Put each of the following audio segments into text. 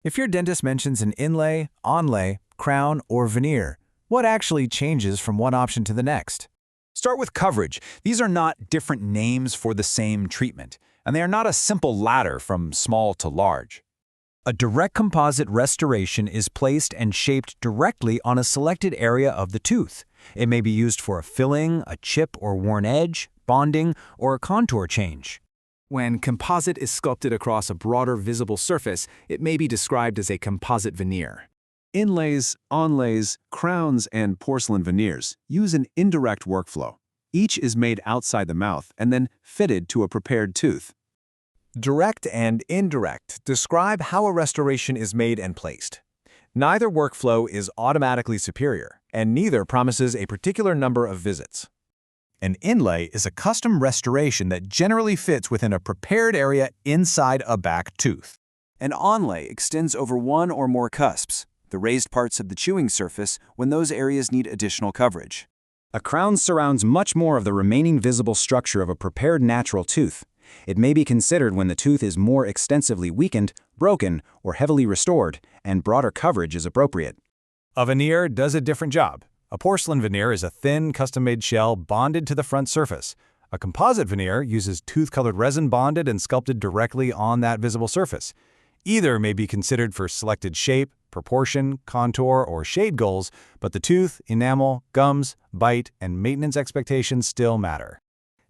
If your dentist mentions an inlay, onlay, crown, or veneer, what actually changes from one option to the next? Start with coverage. These are not different names for the same treatment, and they are not a simple ladder from small to large. A direct composite restoration is placed and shaped directly on a selected area of the tooth. It may be used for a filling, a chip or worn edge, bonding, or a contour change. When composite is sculpted across a broader visible surface, it may be described as a composite veneer. Inlays, onlays, crowns, and porcelain veneers use an indirect workflow. Each is made outside the mouth and then fitted to a prepared tooth. Direct and indirect describe how a restoration is made and placed. Neither workflow is automatically superior, and neither promises a particular number of visits. An inlay is a custom restoration that generally fits within a prepared area inside a back tooth. An onlay extends over one or more cusps, the raised parts of the chewing surface, when those areas need additional coverage. A crown surrounds much more of the remaining visible structure of a prepared natural tooth. It may be considered when the tooth is more extensively weakened, broken, or heavily restored, and broader coverage is appropriate. A veneer does a different job. A porcelain veneer is a thin, custom-made shell bonded to the front surface. A composite veneer uses tooth-colored resin bonded and sculpted directly on that visible surface. Either may be considered for selected shape, proportion, contour, or shade goals, but the tooth, enamel, gums, bite, and maintenance expectations still matter.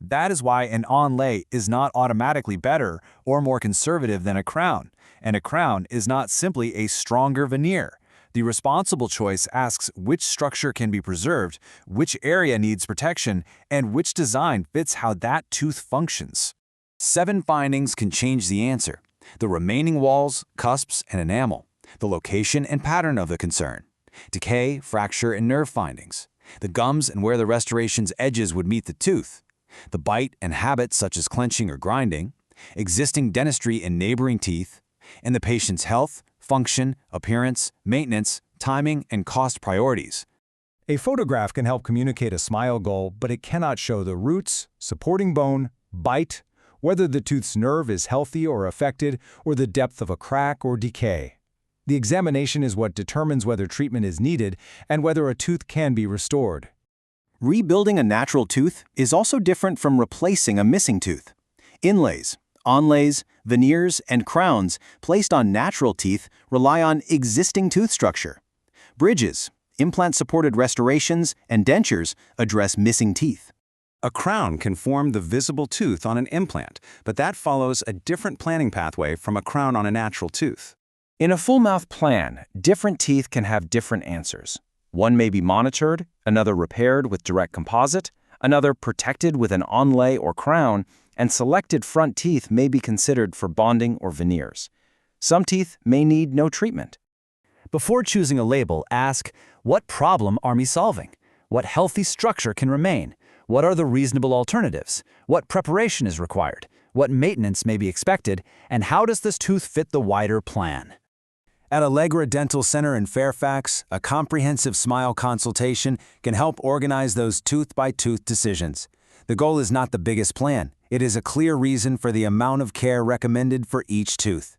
That is why an onlay is not automatically better or more conservative than a crown, and a crown is not simply a stronger veneer. The responsible choice asks which structure can be preserved, which area needs protection, and which design fits how that tooth functions. 7 findings can change the answer: the remaining walls, cusps, and enamel, the location and pattern of the concern, decay, fracture, and nerve findings, the gums and where the restoration's edges would meet the tooth, the bite and habits such as clenching or grinding, existing dentistry in neighboring teeth, and the patient's health, function, appearance, maintenance, timing, and cost priorities. A photograph can help communicate a smile goal, but it cannot show the roots, supporting bone, bite, whether the tooth's nerve is healthy or affected, or the depth of a crack or decay. The examination is what determines whether treatment is needed and whether a tooth can be restored. Rebuilding a natural tooth is also different from replacing a missing tooth. Inlays, onlays, veneers, and crowns placed on natural teeth rely on existing tooth structure. Bridges, implant-supported restorations, and dentures address missing teeth. A crown can form the visible tooth on an implant, but that follows a different planning pathway from a crown on a natural tooth. In a full-mouth plan, different teeth can have different answers. One may be monitored, another repaired with direct composite, another protected with an onlay or crown, and selected front teeth may be considered for bonding or veneers. Some teeth may need no treatment. Before choosing a label, ask, what problem are we solving? What healthy structure can remain? What are the reasonable alternatives? What preparation is required? What maintenance may be expected? And how does this tooth fit the wider plan? At Allegra Dental Center in Fairfax, a comprehensive smile consultation can help organize those tooth-by-tooth decisions. The goal is not the biggest plan. It is a clear reason for the amount of care recommended for each tooth.